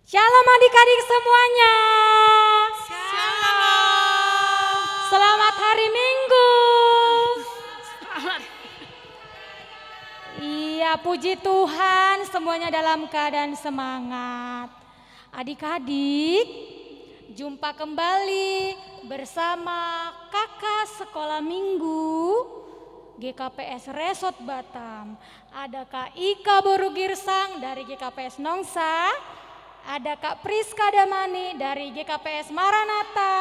Shalom adik-adik semuanya. Shalom. Selamat hari Minggu. Iya, puji Tuhan semuanya dalam keadaan semangat. Adik-adik, jumpa kembali bersama kakak sekolah minggu GKPS Resort Batam. Ada Kak Ika Boru Girsang dari GKPS Nongsa. Ada Kak Priska Damani dari GKPS Maranatha.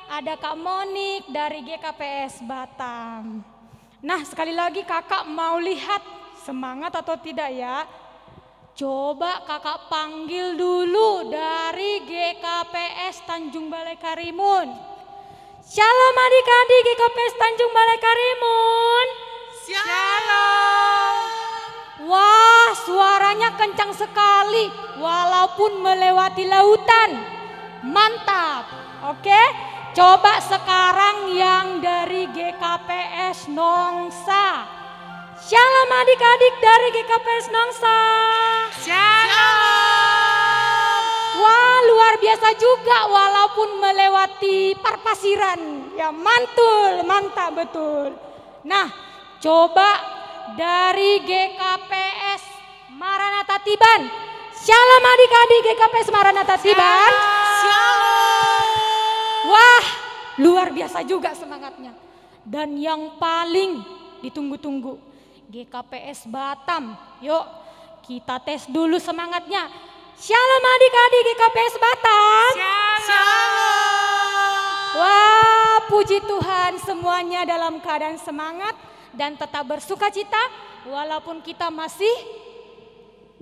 Ada Kak Monik dari GKPS Batam. Nah, sekali lagi kakak mau lihat semangat atau tidak ya? Coba kakak panggil dulu dari GKPS Tanjung Balai Karimun. Shalom adik-adik GKPS Tanjung Balai Karimun. Shalom. Wah, suaranya kencang sekali walaupun melewati lautan. Mantap. Oke, coba sekarang yang dari GKPS Nongsa. Shalom adik-adik dari GKPS Nongsa. Shalom. Wah, luar biasa juga walaupun melewati perpasiran. Ya, mantul, mantap betul. Nah, coba dari GKPS Maranatha Tiban. Shalom adik-adik GKPS Maranatha Tiban. Shalom. Wah, luar biasa juga semangatnya. Dan yang paling ditunggu-tunggu GKPS Batam. Yuk, kita tes dulu semangatnya. Shalom adik-adik GKPS Batam. Shalom. Wah, puji Tuhan semuanya dalam keadaan semangat dan tetap bersuka cita walaupun kita masih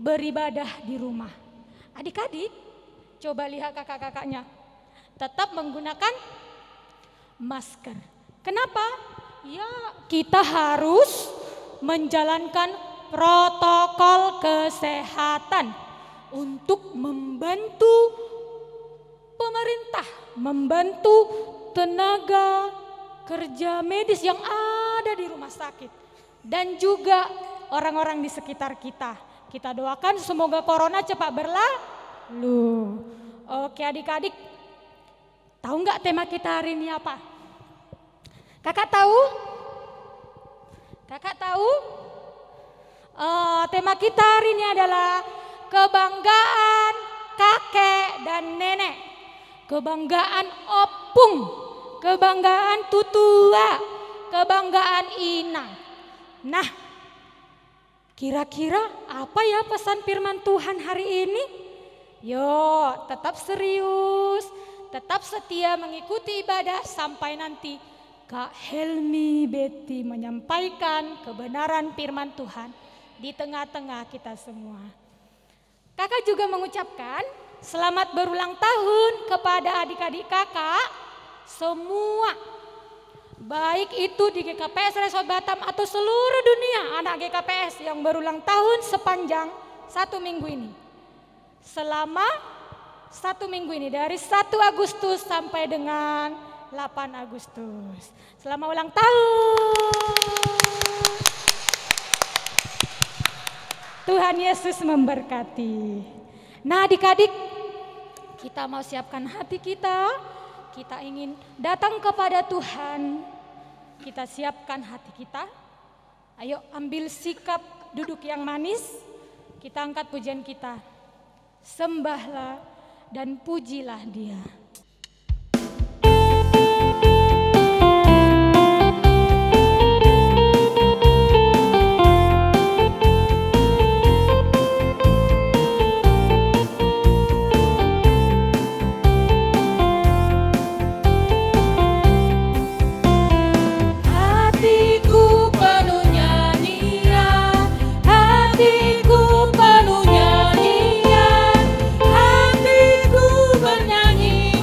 beribadah di rumah. Adik-adik, coba lihat kakak-kakaknya. Tetap menggunakan masker. Kenapa? Ya, kita harus menjalankan protokol kesehatan untuk membantu pemerintah, membantu tenaga kerja medis yang ada di rumah sakit dan juga orang-orang di sekitar kita. Kita doakan semoga corona cepat berlalu. Oke adik-adik, tahu nggak tema kita hari ini apa? Kakak tahu? Kakak tahu? Tema kita hari ini adalah kebanggaan kakek dan nenek, kebanggaan opung, kebanggaan tutua, kebanggaan inang. Nah, kira-kira apa ya pesan firman Tuhan hari ini? Yo, tetap serius, tetap setia mengikuti ibadah sampai nanti Kak Helmi Betty menyampaikan kebenaran firman Tuhan di tengah-tengah kita semua. Kakak juga mengucapkan selamat berulang tahun kepada adik-adik kakak semua. Baik itu di GKPS Resort Batam atau seluruh dunia anak GKPS yang berulang tahun sepanjang 1 minggu ini. Selama 1 minggu ini dari 1 Agustus sampai dengan 8 Agustus. Selamat ulang tahun. Tuhan Yesus memberkati. Nah adik-adik, kita mau siapkan hati kita. Kita ingin datang kepada Tuhan. Kita siapkan hati kita. Ayo ambil sikap duduk yang manis. Kita angkat pujian kita. Sembahlah dan pujilah Dia. Hatiku bernyanyi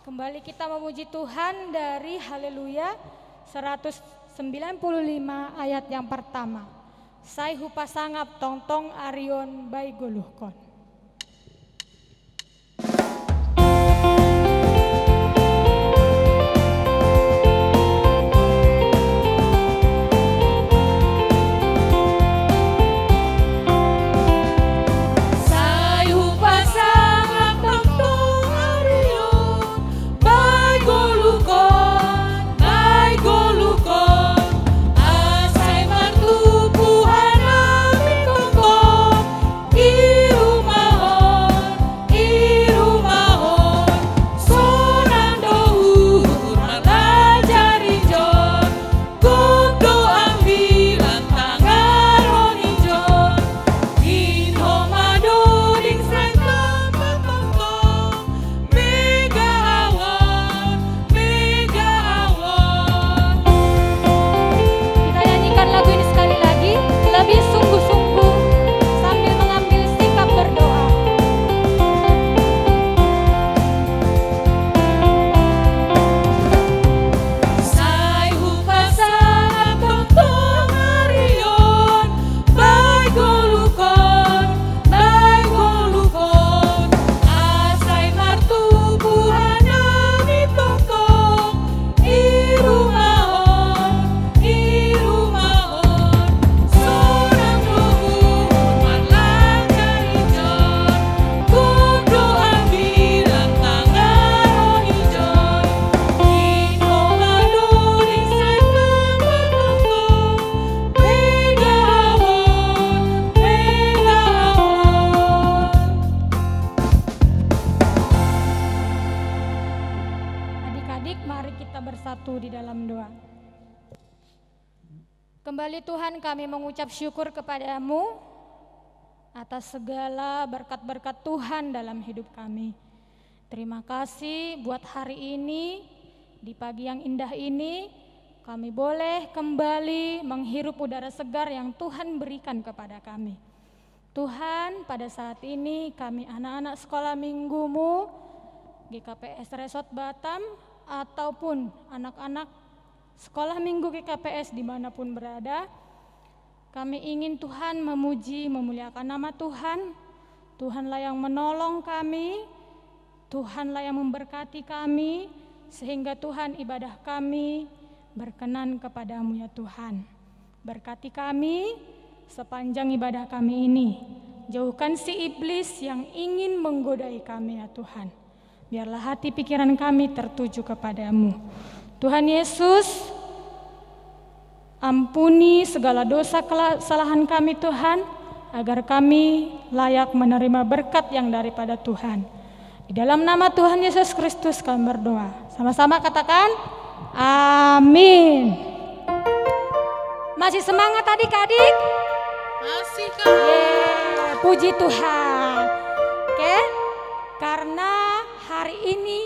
Kembali kita memuji Tuhan dari Haleluya 195 ayat yang pertama. Sai hupa sangap tongtong arion bai goluhkon. Kembali Tuhan kami mengucap syukur kepadamu atas segala berkat-berkat Tuhan dalam hidup kami. Terima kasih buat hari ini, di pagi yang indah ini kami boleh kembali menghirup udara segar yang Tuhan berikan kepada kami. Tuhan, pada saat ini kami anak-anak sekolah minggumu GKPS Resort Batam ataupun anak-anak sekolah minggu GKPS dimanapun berada, kami ingin Tuhan memuji, memuliakan nama Tuhan. Tuhanlah yang menolong kami, Tuhanlah yang memberkati kami, sehingga Tuhan ibadah kami berkenan kepadamu ya Tuhan. Berkati kami sepanjang ibadah kami ini. Jauhkan si iblis yang ingin menggodai kami ya Tuhan. Biarlah hati pikiran kami tertuju kepadamu. Tuhan Yesus, ampuni segala dosa kesalahan kami Tuhan, agar kami layak menerima berkat yang daripada Tuhan. Di dalam nama Tuhan Yesus Kristus kami berdoa. Sama-sama katakan, amin. Masih semangat adik-adik? Masih Kak. Puji Tuhan. Oke, karena hari ini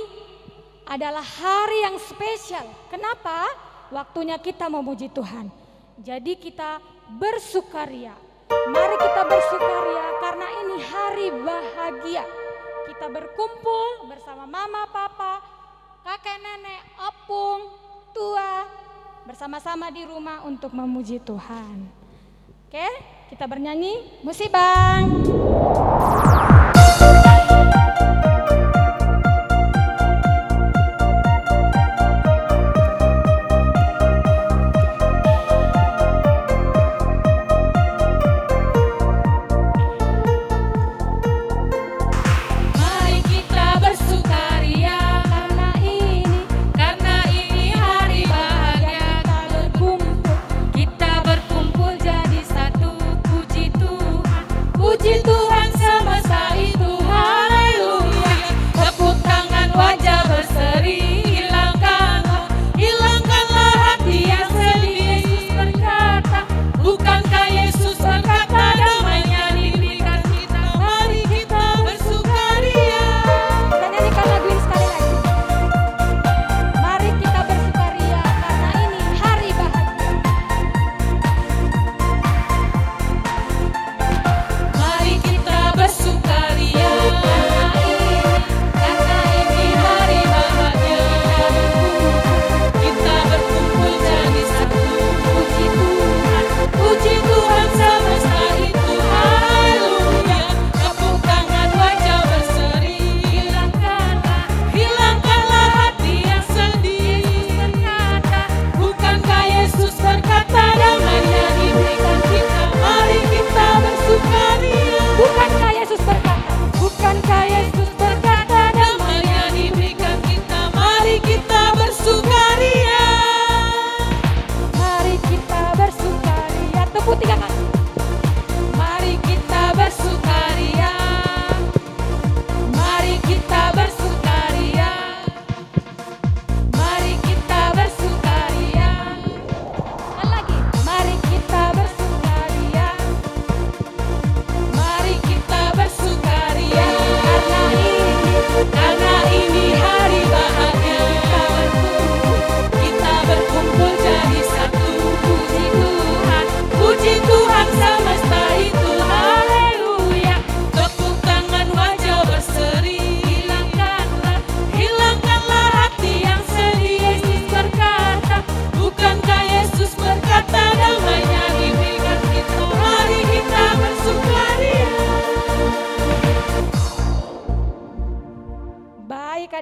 adalah hari yang spesial. Kenapa? Waktunya kita memuji Tuhan. Jadi kita bersukaria. Mari kita bersukaria karena ini hari bahagia. Kita berkumpul bersama mama, papa, kakek, nenek, opung, tua, bersama-sama di rumah untuk memuji Tuhan. Oke, kita bernyanyi musik Bang. Puji Tuhan sama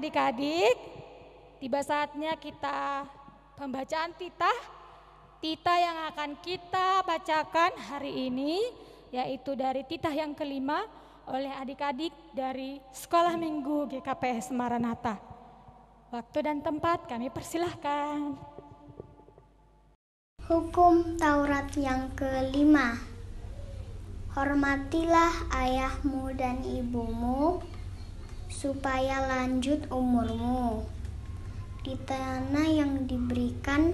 adik-adik, tiba saatnya kita pembacaan titah yang akan kita bacakan hari ini, yaitu dari titah yang kelima oleh adik-adik dari Sekolah Minggu GKPS Maranatha. Waktu dan tempat kami persilahkan. Hukum Taurat yang kelima. Hormatilah ayahmu dan ibumu, supaya lanjut umurmu di tanah yang diberikan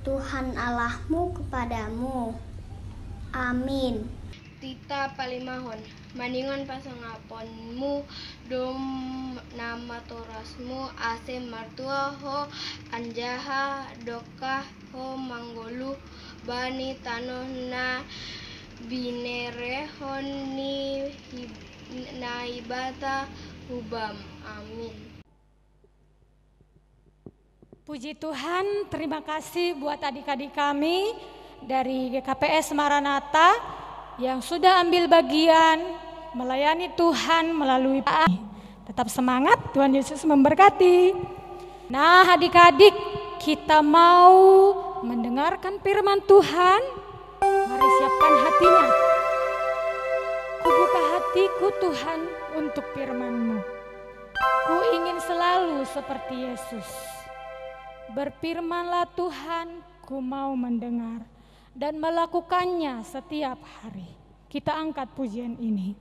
Tuhan Allahmu kepadamu. Amin. Tita palimahon, maningon pasangaponmu, dom nama torasmu, ase martua ho, anjaha dokah ho manggolu, bani tanoh na binerehon ni naibata hubam. Amin. Puji Tuhan, terima kasih buat adik-adik kami dari GKPS Maranatha yang sudah ambil bagian melayani Tuhan melalui tetap semangat, Tuhan Yesus memberkati. Nah adik-adik, kita mau mendengarkan firman Tuhan. Mari siapkan hatinya. Kubuka hatiku Tuhan untuk firman-Mu. Ku ingin selalu seperti Yesus. Berfirmanlah Tuhan, ku mau mendengar dan melakukannya setiap hari. Kita angkat pujian ini.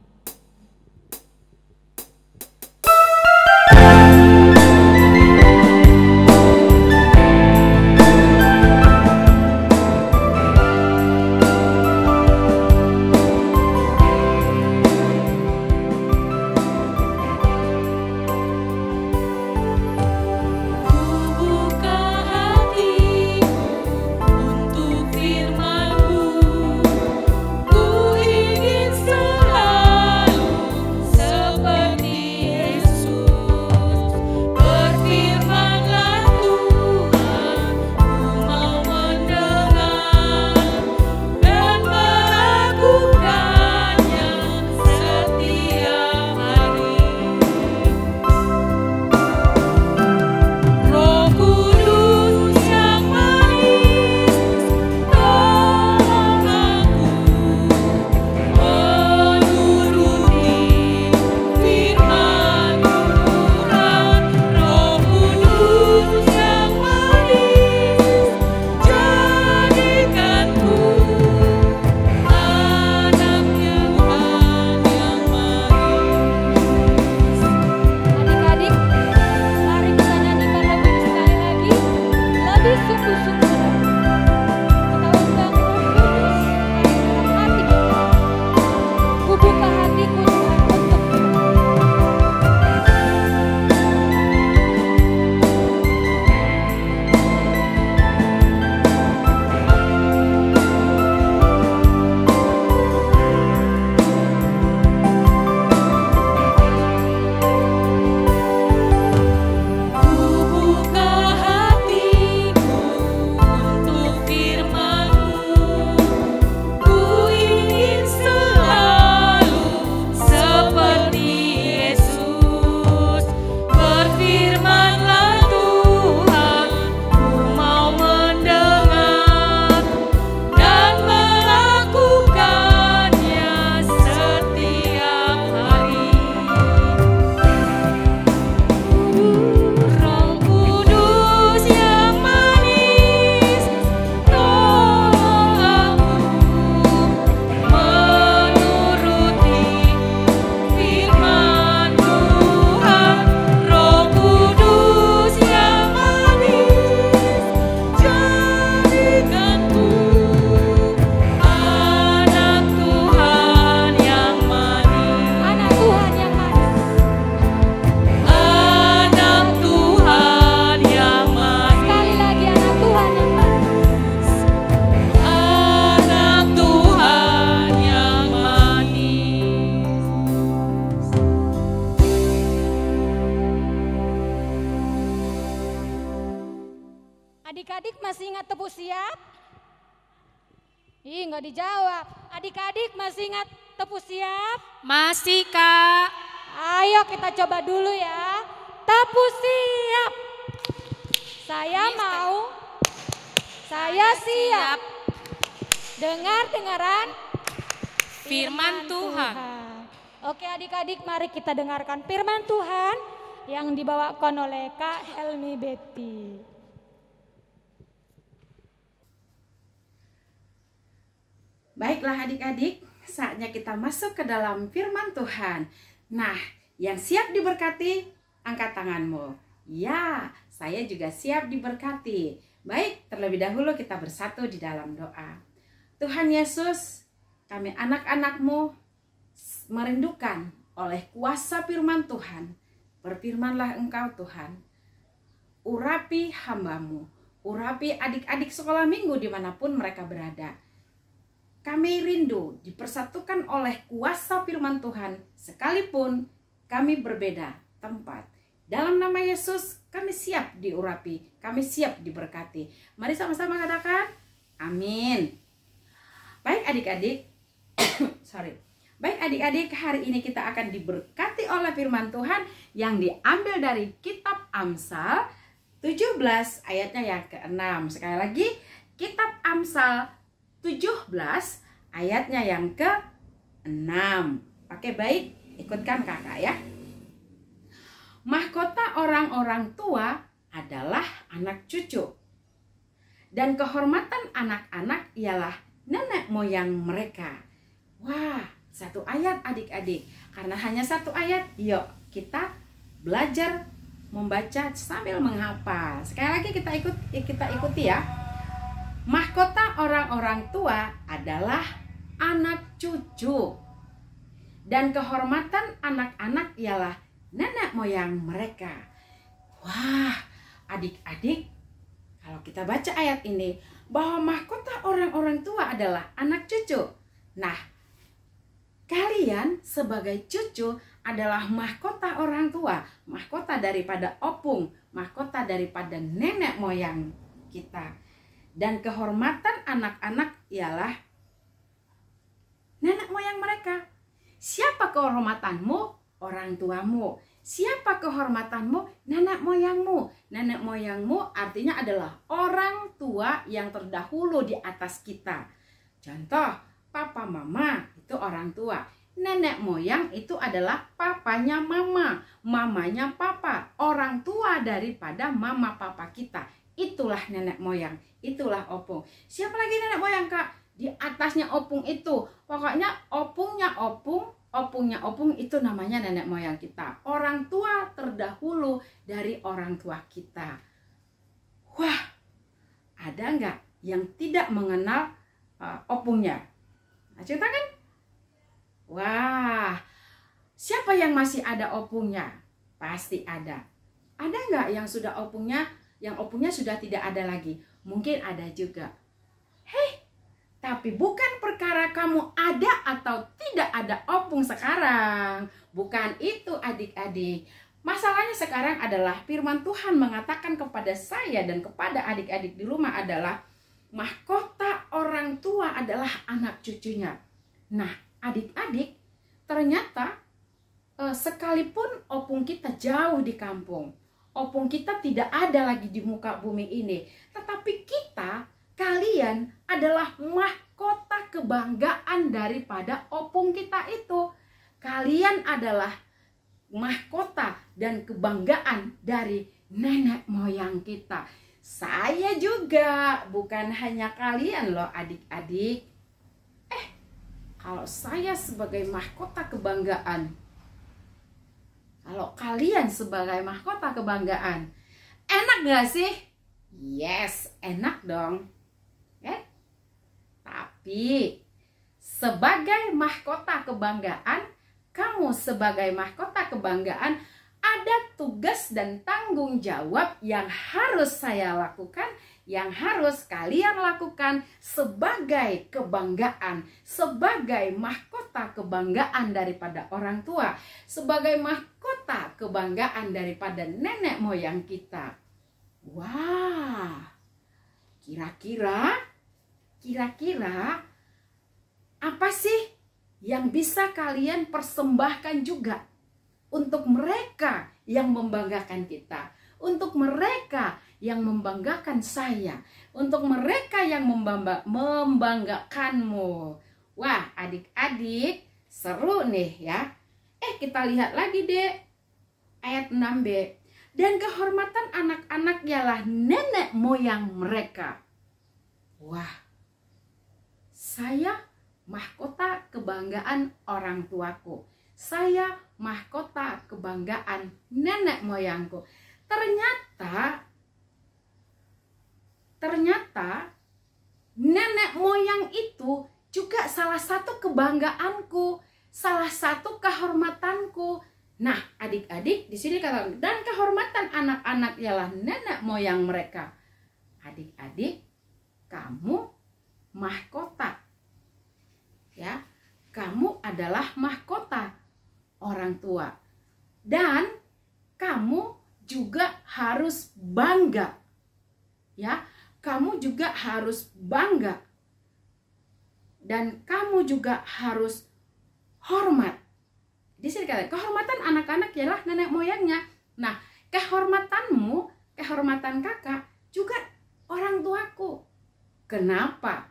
Adik-adik masih ingat tepuk siap? Ih, nggak dijawab. Adik-adik masih ingat tepuk siap? Masih, Kak. Ayo kita coba dulu ya. Tapu siap. Saya mau. Saya siap. Dengar-dengaran Firman Tuhan. Oke adik-adik, mari kita dengarkan firman Tuhan yang dibawakan oleh Kak Helmi Betty. Baiklah adik-adik, saatnya kita masuk ke dalam firman Tuhan. Nah, yang siap diberkati, angkat tanganmu. Ya, saya juga siap diberkati. Baik, terlebih dahulu kita bersatu di dalam doa. Tuhan Yesus, kami anak-anak-Mu merindukan oleh kuasa firman Tuhan. Berfirmanlah Engkau Tuhan. Urapi hamba-Mu, urapi adik-adik sekolah minggu dimanapun mereka berada. Kami rindu dipersatukan oleh kuasa firman Tuhan sekalipun kami berbeda tempat. Dalam nama Yesus kami siap diurapi, kami siap diberkati. Mari sama-sama katakan amin. Baik adik-adik, Baik adik-adik, hari ini kita akan diberkati oleh firman Tuhan yang diambil dari kitab Amsal 17 ayatnya yang ke-6. Sekali lagi, kitab Amsal 17 ayatnya yang ke-6. Oke, baik, ikutkan kakak ya. Mahkota orang-orang tua adalah anak cucu. Dan kehormatan anak-anak ialah nenek moyang mereka. Wah, satu ayat adik-adik. Karena hanya satu ayat, yuk kita belajar membaca sambil menghafal. Sekali lagi kita ikuti ya. Mahkota orang-orang tua adalah anak cucu. Dan kehormatan anak-anak ialah nenek moyang mereka. Wah, adik-adik, kalau kita baca ayat ini, bahwa mahkota orang-orang tua adalah anak cucu. Nah, kalian sebagai cucu adalah mahkota orang tua, mahkota daripada opung, mahkota daripada nenek moyang kita. Dan kehormatan anak-anak ialah nenek moyang mereka. Siapa kehormatanmu? Orang tuamu. Siapa kehormatanmu? Nenek moyangmu. Nenek moyangmu artinya adalah orang tua yang terdahulu di atas kita. Contoh, papa mama itu orang tua. Nenek moyang itu adalah papanya mama, mamanya papa, orang tua daripada mama papa kita. Itulah nenek moyang, itulah opung. Siapa lagi nenek moyang, Kak? Di atasnya opung itu. Pokoknya opungnya opung itu namanya nenek moyang kita. Orang tua terdahulu dari orang tua kita. Wah, ada nggak yang tidak mengenal opungnya? Acung tangan. Wah, siapa yang masih ada opungnya? Pasti ada. Ada nggak yang sudah opungnya, yang opungnya sudah tidak ada lagi? Mungkin ada juga. Hei, tapi bukan perkara kamu ada atau tidak ada opung sekarang. Bukan itu adik-adik. Masalahnya sekarang adalah firman Tuhan mengatakan kepada saya dan kepada adik-adik di rumah adalah mahkota orang tua adalah anak cucunya. Nah, adik-adik, ternyata sekalipun opung kita jauh di kampung, opung kita tidak ada lagi di muka bumi ini, tetapi kita, kalian adalah mahkota kebanggaan daripada opung kita itu. Kalian adalah mahkota dan kebanggaan dari nenek moyang kita. Saya juga, bukan hanya kalian loh adik-adik. Kalau saya sebagai mahkota kebanggaan, kalau kalian sebagai mahkota kebanggaan, enak gak sih? Yes, enak dong. Tapi sebagai mahkota kebanggaan, kamu sebagai mahkota kebanggaan, ada tugas dan tanggung jawab yang harus saya lakukan, yang harus kalian lakukan sebagai kebanggaan, sebagai mahkota kebanggaan daripada orang tua, sebagai mahkota kebanggaan daripada nenek moyang kita. Wah, kira-kira apa sih yang bisa kalian persembahkan juga untuk mereka yang membanggakan kita, untuk mereka yang membanggakan saya, untuk mereka yang membanggakanmu. Wah, adik-adik, seru nih ya. Kita lihat lagi deh ayat 6b. Dan kehormatan anak-anak ialah nenek moyang mereka. Wah, saya mahkota kebanggaan orang tuaku. Saya mahkota kebanggaan nenek moyangku. Ternyata nenek moyang itu juga salah satu kebanggaanku, salah satu kehormatanku. Nah, adik-adik di sini kata dan kehormatan anak-anak ialah nenek moyang mereka. Adik-adik, kamu mahkota. Ya, kamu adalah mahkota orang tua. Dan kamu juga harus bangga. Ya, kamu juga harus bangga. Dan kamu juga harus hormat. Di sini kata kehormatan anak-anak ialah nenek moyangnya. Nah, kehormatanmu, kehormatan kakak juga orang tuaku. Kenapa?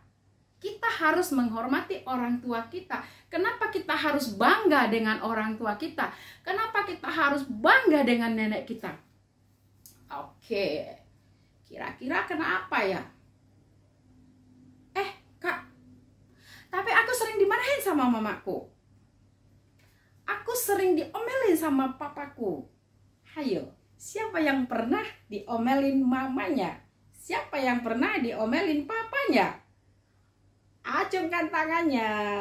Kita harus menghormati orang tua kita. Kenapa kita harus bangga dengan orang tua kita? Kenapa kita harus bangga dengan nenek kita? Oke, kira-kira kenapa ya? Kak, tapi aku sering dimarahin sama mamaku. Aku sering diomelin sama papaku. Hayo, siapa yang pernah diomelin mamanya? Siapa yang pernah diomelin papanya? Acungkan tangannya.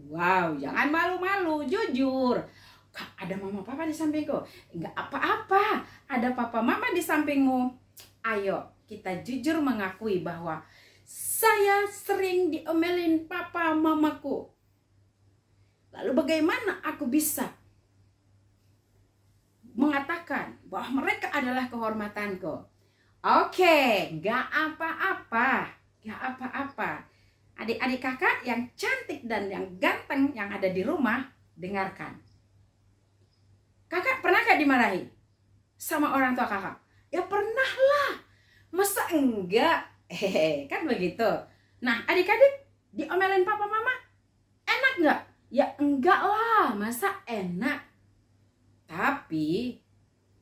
Wow, jangan malu-malu, jujur. Kak, ada mama papa di sampingku. Enggak apa-apa, ada papa mama di sampingmu. Ayo, kita jujur mengakui bahwa saya sering diomelin papa mamaku. Lalu bagaimana aku bisa mengatakan bahwa mereka adalah kehormatanku? Oke, gak apa-apa, gak apa-apa. Adik-adik kakak yang cantik dan yang ganteng yang ada di rumah, dengarkan. Kakak pernah gak dimarahi sama orang tua kakak? Ya pernah lah, masa enggak? Kan begitu. Nah, adik-adik diomelin papa mama, enak gak? Ya enggak lah, masa enak. Tapi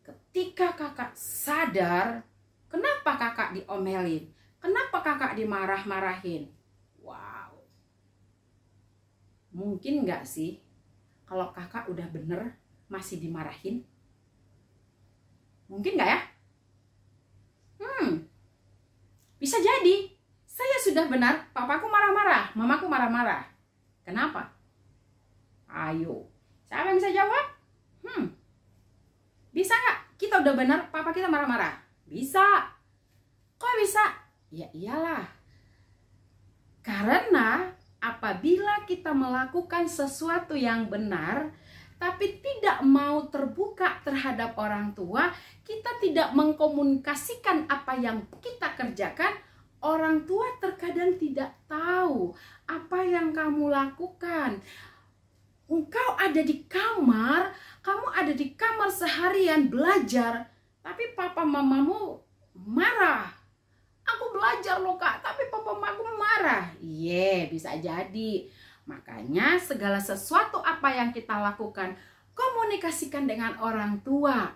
ketika kakak sadar, kenapa kakak diomelin? Kenapa kakak dimarah-marahin? Wow. Mungkin nggak sih kalau kakak udah bener masih dimarahin? Mungkin nggak ya? Bisa jadi. Saya sudah benar, papaku marah-marah, mamaku marah-marah. Kenapa? Ayo, siapa yang bisa jawab? Bisa nggak? Kita udah benar, papa kita marah-marah. Bisa. Kok bisa? Ya iyalah. Karena apabila kita melakukan sesuatu yang benar, tapi tidak mau terbuka terhadap orang tua, kita tidak mengkomunikasikan apa yang kita kerjakan, orang tua terkadang tidak tahu apa yang kamu lakukan. Engkau ada di kamar, kamu ada di kamar seharian belajar, tapi papa mamamu marah. Aku belajar loh kak, tapi papa mamaku marah. Iya, bisa jadi. Makanya segala sesuatu apa yang kita lakukan, komunikasikan dengan orang tua.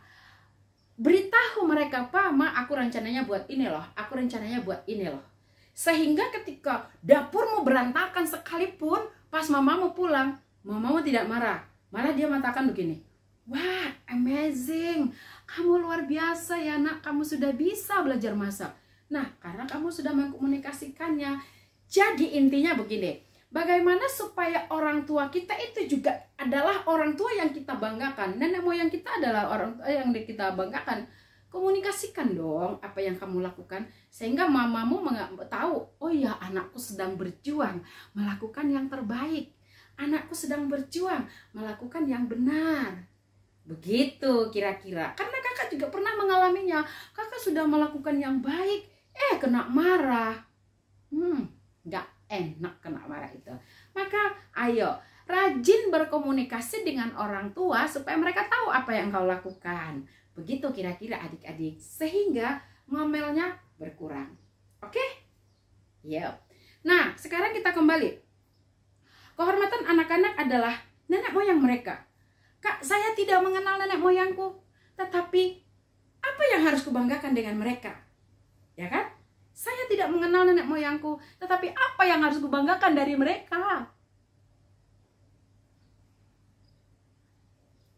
Beritahu mereka, Pak, Ma, aku rencananya buat ini loh, aku rencananya buat ini loh. Sehingga ketika dapurmu berantakan sekalipun, pas mamamu pulang, mamamu tidak marah. Malah dia mengatakan begini, wah, amazing, kamu luar biasa ya nak, kamu sudah bisa belajar masak. Nah, karena kamu sudah mengkomunikasikannya. Jadi intinya begini, bagaimana supaya orang tua kita itu juga adalah orang tua yang kita banggakan. Nenek moyang kita adalah orang tua yang kita banggakan. Komunikasikan dong apa yang kamu lakukan. Sehingga mamamu tahu, oh ya anakku sedang berjuang melakukan yang terbaik. Anakku sedang berjuang melakukan yang benar. Begitu kira-kira. Karena kakak juga pernah mengalaminya. Kakak sudah melakukan yang baik, kena marah. Gak enak kena marah itu. Maka ayo rajin berkomunikasi dengan orang tua supaya mereka tahu apa yang kau lakukan. Begitu kira-kira adik-adik, sehingga ngomelnya berkurang. Oke? Yep. Nah, sekarang kita kembali. Kehormatan anak-anak adalah nenek moyang mereka. Kak, saya tidak mengenal nenek moyangku, tetapi apa yang harus kubanggakan dengan mereka? Ya kan? Saya tidak mengenal nenek moyangku, tetapi apa yang harus kubanggakan dari mereka?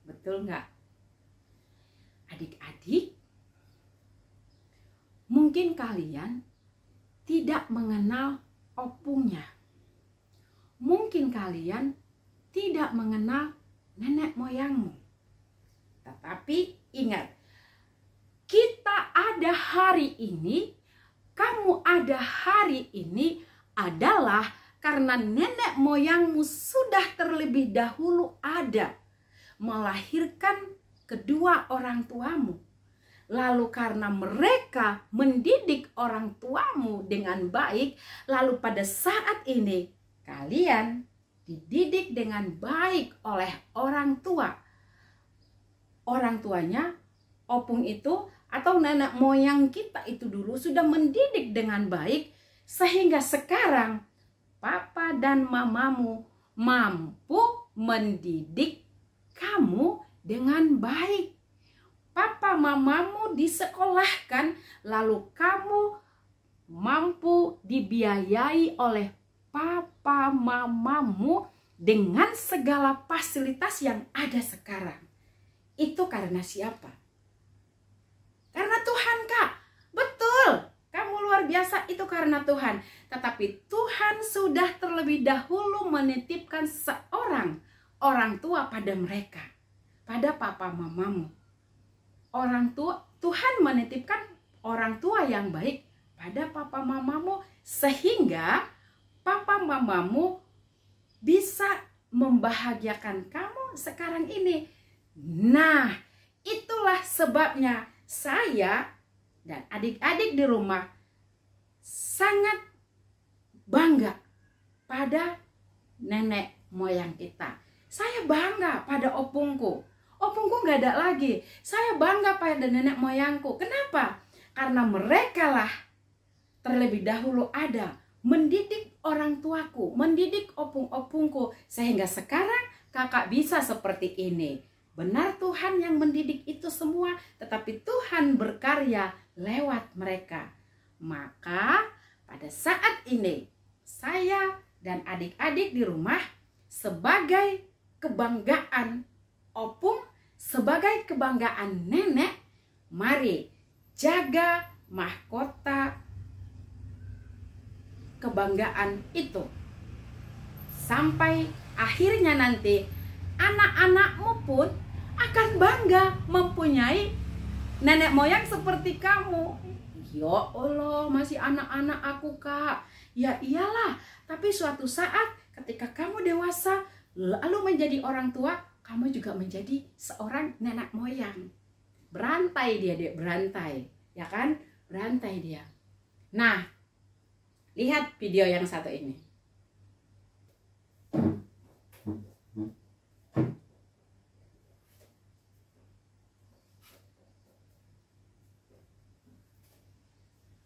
Betul nggak? Adik-adik, mungkin kalian tidak mengenal opungnya. Mungkin kalian tidak mengenal nenek moyangmu. Tetapi ingat, kita ada hari ini, kamu ada hari ini adalah karena nenek moyangmu sudah terlebih dahulu ada, melahirkan kedua orang tuamu. Lalu karena mereka mendidik orang tuamu dengan baik, lalu pada saat ini kalian dididik dengan baik oleh orang tua. Orang tuanya, opung itu atau nenek moyang kita itu dulu sudah mendidik dengan baik, sehingga sekarang papa dan mamamu mampu mendidik kamu dengan baik. Papa mamamu disekolahkan, lalu kamu mampu dibiayai oleh papa mamamu dengan segala fasilitas yang ada sekarang. Itu karena siapa? Karena Tuhan, Kak. Betul, kamu luar biasa, itu karena Tuhan. Tetapi Tuhan sudah terlebih dahulu menitipkan seorang orang tua pada mereka, pada papa mamamu. Orang tua, Tuhan menitipkan orang tua yang baik pada papa mamamu, sehingga papa mamamu bisa membahagiakan kamu sekarang ini. Nah, itulah sebabnya saya dan adik-adik di rumah sangat bangga pada nenek moyang kita. Saya bangga pada opungku. Opungku nggak ada lagi. Saya bangga pada nenek moyangku. Kenapa? Karena mereka lah terlebih dahulu ada mendidik orang tuaku, mendidik opung-opungku, sehingga sekarang kakak bisa seperti ini. Benar, Tuhan yang mendidik itu semua, tetapi Tuhan berkarya lewat mereka. Maka pada saat ini saya dan adik-adik di rumah sebagai kebanggaan opung, sebagai kebanggaan nenek, mari jaga mahkota kebanggaan itu sampai akhirnya nanti anak-anakmu pun akan bangga mempunyai nenek moyang seperti kamu. Ya Allah, masih anak-anak aku, Kak. Ya iyalah, tapi suatu saat ketika kamu dewasa lalu menjadi orang tua, kamu juga menjadi seorang nenek moyang. Berantai dia, Dek, berantai. Ya kan? Berantai dia. Nah, lihat video yang satu ini.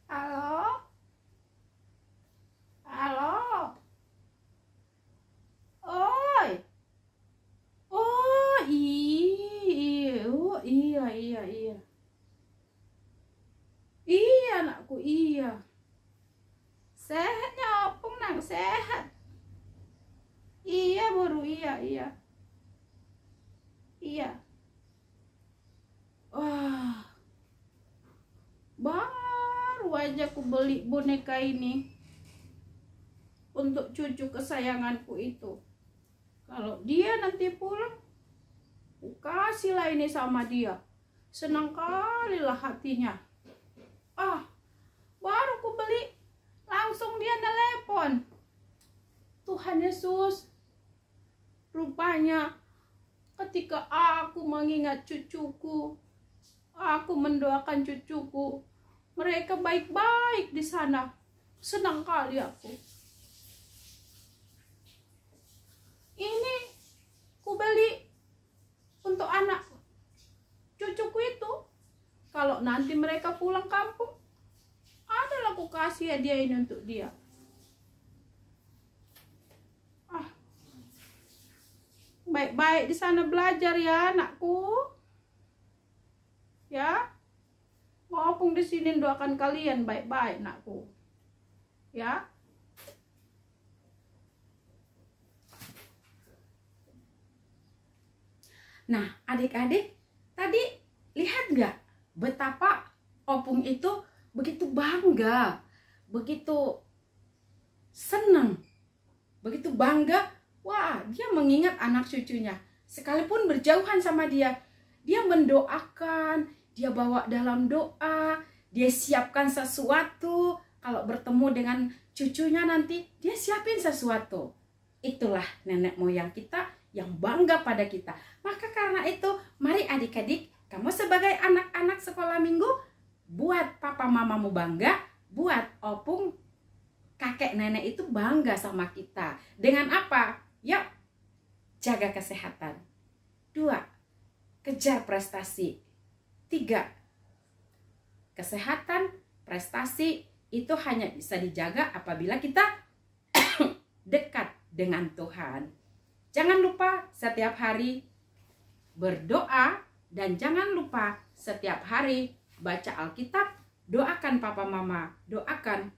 Halo? Halo? Oi. Oh, iya. Oh, iya. Iya, anakku, iya. Sehatnya opung, nang, sehat. Iya, baru iya. Iya. Wah. Baru aja aku beli boneka ini untuk cucu kesayanganku itu. Kalau dia nanti pulang, aku kasihlah ini sama dia. Senang kali lah hatinya. Baru aku beli, langsung dia telepon. Tuhan Yesus, rupanya ketika aku mengingat cucuku, aku mendoakan cucuku, mereka baik-baik di sana. Senang kali aku. Ini beli untuk anak cucuku itu. Kalau nanti mereka pulang kampung, adalah aku kasih hadiah ini untuk dia. Baik-baik di sana belajar ya anakku. Ya. Maupun di sini doakan kalian baik-baik anakku. Ya. Nah, adik-adik, tadi lihat nggak betapa Opung itu begitu bangga, begitu senang, begitu bangga. Wah, dia mengingat anak cucunya. Sekalipun berjauhan sama dia, dia mendoakan, dia bawa dalam doa, dia siapkan sesuatu. Kalau bertemu dengan cucunya nanti, dia siapin sesuatu. Itulah nenek moyang kita yang bangga pada kita. Maka karena itu, mari adik-adik, kamu sebagai anak-anak sekolah minggu, buat papa mamamu bangga, buat Opung, kakek nenek itu bangga sama kita. Dengan apa? Yuk, jaga kesehatan. 2, kejar prestasi. 3, kesehatan, prestasi itu hanya bisa dijaga apabila kita dekat dengan Tuhan. Jangan lupa setiap hari berdoa dan jangan lupa setiap hari baca Alkitab, doakan papa mama, doakan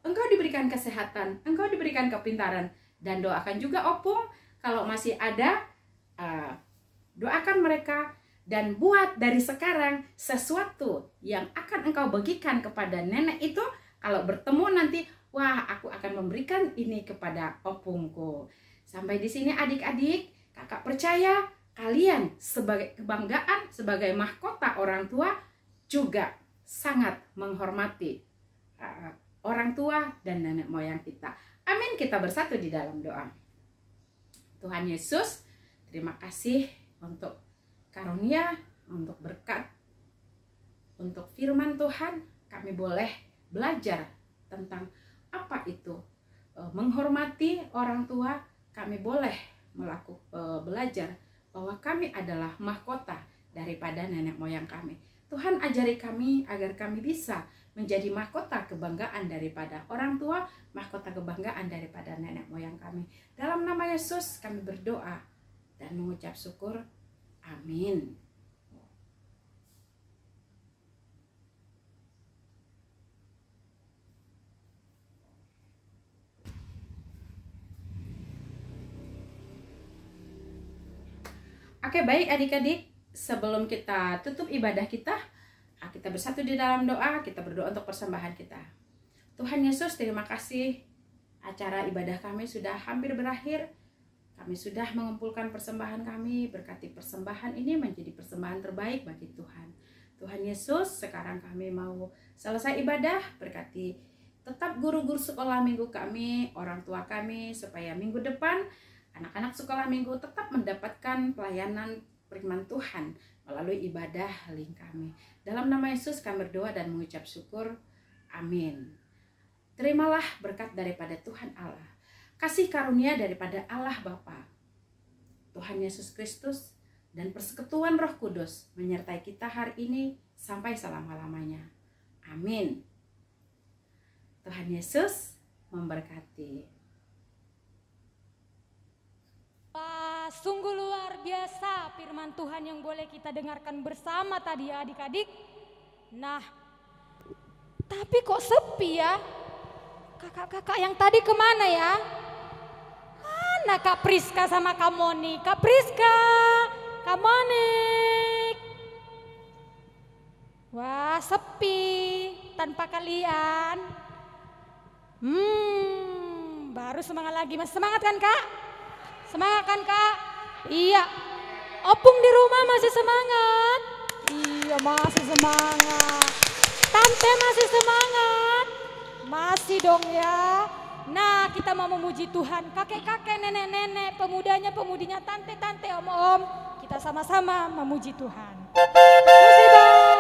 engkau diberikan kesehatan, engkau diberikan kepintaran, dan doakan juga Opung kalau masih ada, doakan mereka dan buat dari sekarang sesuatu yang akan engkau bagikan kepada nenek itu. Kalau bertemu nanti, wah aku akan memberikan ini kepada Opungku. Sampai di sini adik-adik, kakak percaya kalian sebagai kebanggaan, sebagai mahkota orang tua juga sangat menghormati orang tua dan nenek moyang kita. Amin, kita bersatu di dalam doa. Tuhan Yesus, terima kasih untuk karunia, untuk berkat, untuk firman Tuhan. Kami boleh belajar tentang apa itu menghormati orang tua. Kami boleh belajar bahwa kami adalah mahkota daripada nenek moyang kami. Tuhan ajari kami agar kami bisa menjadi mahkota kebanggaan daripada orang tua, mahkota kebanggaan daripada nenek moyang kami. Dalam nama Yesus kami berdoa dan mengucap syukur. Amin. Oke, baik adik-adik, sebelum kita tutup ibadah kita bersatu di dalam doa, kita berdoa untuk persembahan kita. Tuhan Yesus, terima kasih, acara ibadah kami sudah hampir berakhir. Kami sudah mengumpulkan persembahan kami, berkati persembahan ini menjadi persembahan terbaik bagi Tuhan. Tuhan Yesus, sekarang kami mau selesai ibadah, berkati tetap guru-guru sekolah minggu kami, orang tua kami, supaya minggu depan anak-anak sekolah minggu tetap mendapatkan pelayanan firman Tuhan melalui ibadah link kami. Dalam nama Yesus kami berdoa dan mengucap syukur. Amin. Terimalah berkat daripada Tuhan Allah, kasih karunia daripada Allah Bapa, Tuhan Yesus Kristus, dan persekutuan Roh Kudus menyertai kita hari ini sampai selama-lamanya. Amin. Tuhan Yesus memberkati. Wah, sungguh luar biasa firman Tuhan yang boleh kita dengarkan bersama tadi ya adik-adik. Nah, tapi kok sepi ya? Kakak-kakak yang tadi kemana ya? Mana Kak Priska sama Kak Moni? Kak Priska, Kak Monik. Wah, sepi tanpa kalian. Baru semangat lagi. Masih semangat kan Kak? Semangat kan Kak? Iya. Opung di rumah masih semangat? Iya masih semangat. Tante masih semangat? Masih dong ya. Nah kita mau memuji Tuhan. Kakek-kakek, nenek-nenek, pemudanya, pemudinya, tante-tante, om-om. Kita sama-sama memuji Tuhan. Musik Bang.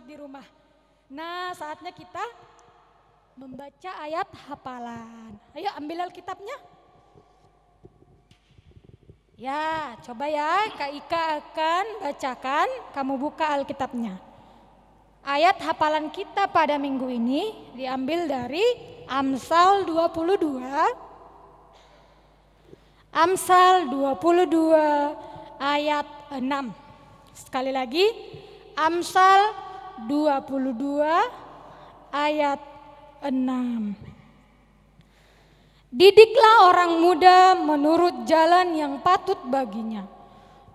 semangat di rumah. Nah, saatnya kita membaca ayat hafalan. Ayo ambil Alkitabnya. Ya, coba ya, Kak Ika akan bacakan, kamu buka Alkitabnya. Ayat hafalan kita pada minggu ini diambil dari Amsal 22. Amsal 22 ayat 6. Sekali lagi, Amsal 22 ayat 6. Didiklah orang muda menurut jalan yang patut baginya,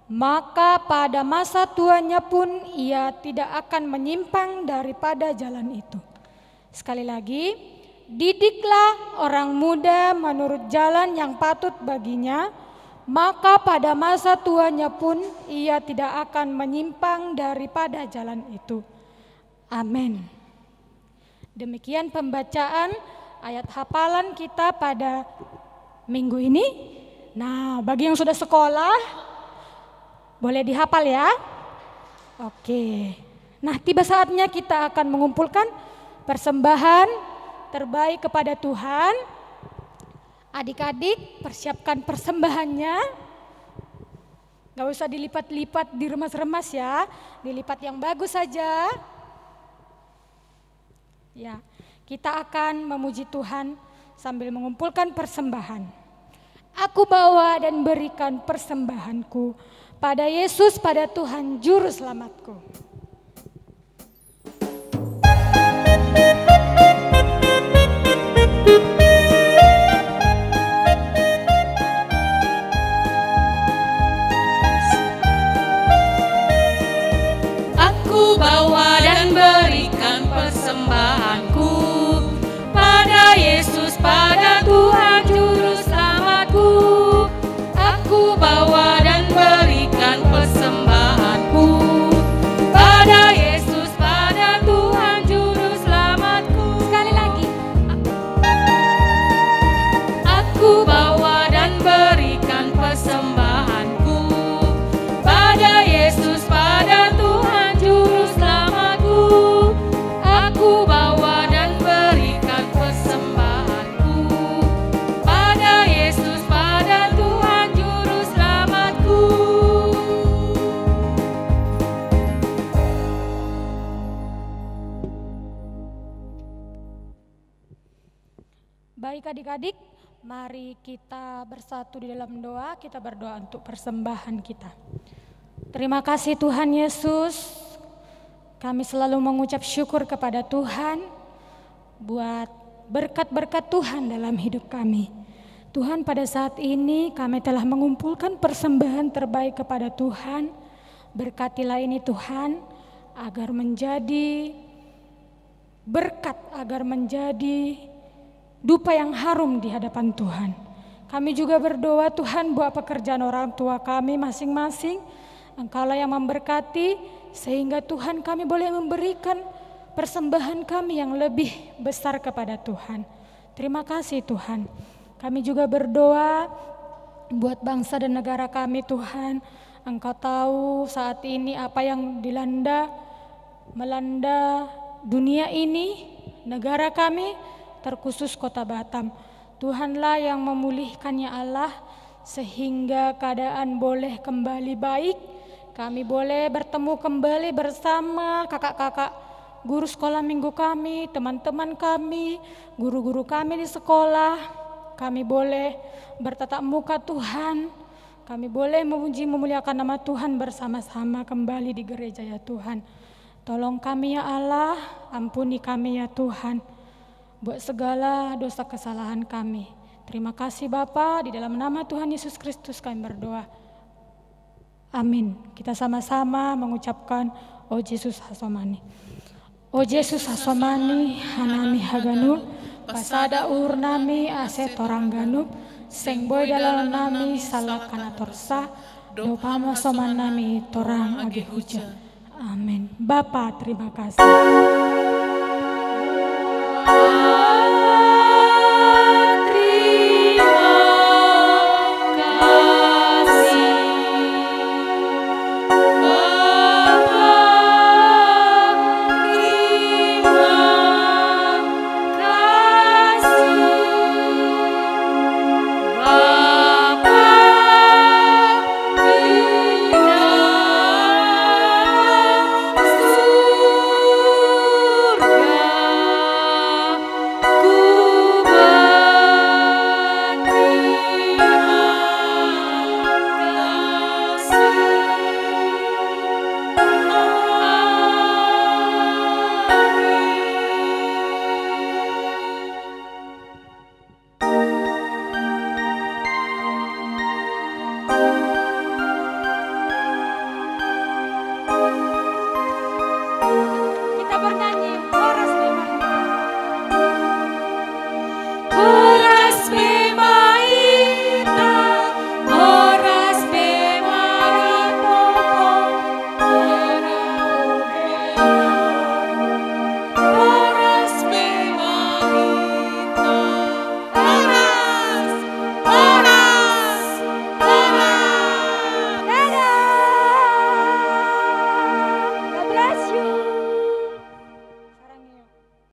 maka pada masa tuanya pun ia tidak akan menyimpang daripada jalan itu. Sekali lagi, didiklah orang muda menurut jalan yang patut baginya, maka pada masa tuanya pun ia tidak akan menyimpang daripada jalan itu. Amin. Demikian pembacaan ayat hafalan kita pada minggu ini. Nah, bagi yang sudah sekolah, boleh dihafal ya. Oke. Nah, tiba saatnya kita akan mengumpulkan persembahan terbaik kepada Tuhan. Adik-adik, persiapkan persembahannya. Gak usah dilipat-lipat, diremas-remas ya. Dilipat yang bagus saja. Ya. Kita akan memuji Tuhan sambil mengumpulkan persembahan. Aku bawa dan berikan persembahanku pada Yesus, pada Tuhan Juru Selamatku. Aku bawa dan berikan persembahanku pada Yesus, pada Tuhan Juru Selamatku. Aku bawa dan berikan persembahanku pada Yesus, pada Tuhan Juru Selamatku. Sekali lagi. Aku bawa dan berikan persembahanku pada Yesus, pada Tuhan Juru Selamatku. Aku bawa dan berikan persembahanku pada Yesus, pada Tuhan Juru Selamatku. Baik adik-adik, mari kita bersatu di dalam doa. Kita berdoa untuk persembahan kita. Terima kasih Tuhan Yesus. Kami selalu mengucap syukur kepada Tuhan buat berkat-berkat Tuhan dalam hidup kami. Tuhan, pada saat ini kami telah mengumpulkan persembahan terbaik kepada Tuhan. Berkatilah ini Tuhan, agar menjadi berkat, agar menjadi dupa yang harum di hadapan Tuhan. Kami juga berdoa Tuhan buat pekerjaan orang tua kami masing-masing. Engkaulah yang memberkati sehingga Tuhan kami boleh memberikan persembahan kami yang lebih besar kepada Tuhan. Terima kasih Tuhan. Kami juga berdoa buat bangsa dan negara kami Tuhan. Engkau tahu saat ini apa yang melanda dunia ini, negara kami, terkhusus kota Batam. Tuhanlah yang memulihkannya Allah, sehingga keadaan boleh kembali baik. Kami boleh bertemu kembali bersama kakak-kakak guru sekolah minggu kami, teman-teman kami, guru-guru kami di sekolah. Kami boleh bertatap muka Tuhan. Kami boleh memuji memuliakan nama Tuhan bersama-sama kembali di gereja ya Tuhan. Tolong kami ya Allah, ampuni kami ya Tuhan buat segala dosa kesalahan kami. Terima kasih Bapa, di dalam nama Tuhan Yesus Kristus kami berdoa. Amin. Kita sama-sama mengucapkan O Yesus Hasomani. O Yesus Hasomani, hanami haganu, pasada urnami ase torangganup, seng boy dalam nami salakana torsa, dopama somanami torang age hujan. Amin. Bapa, terima kasih.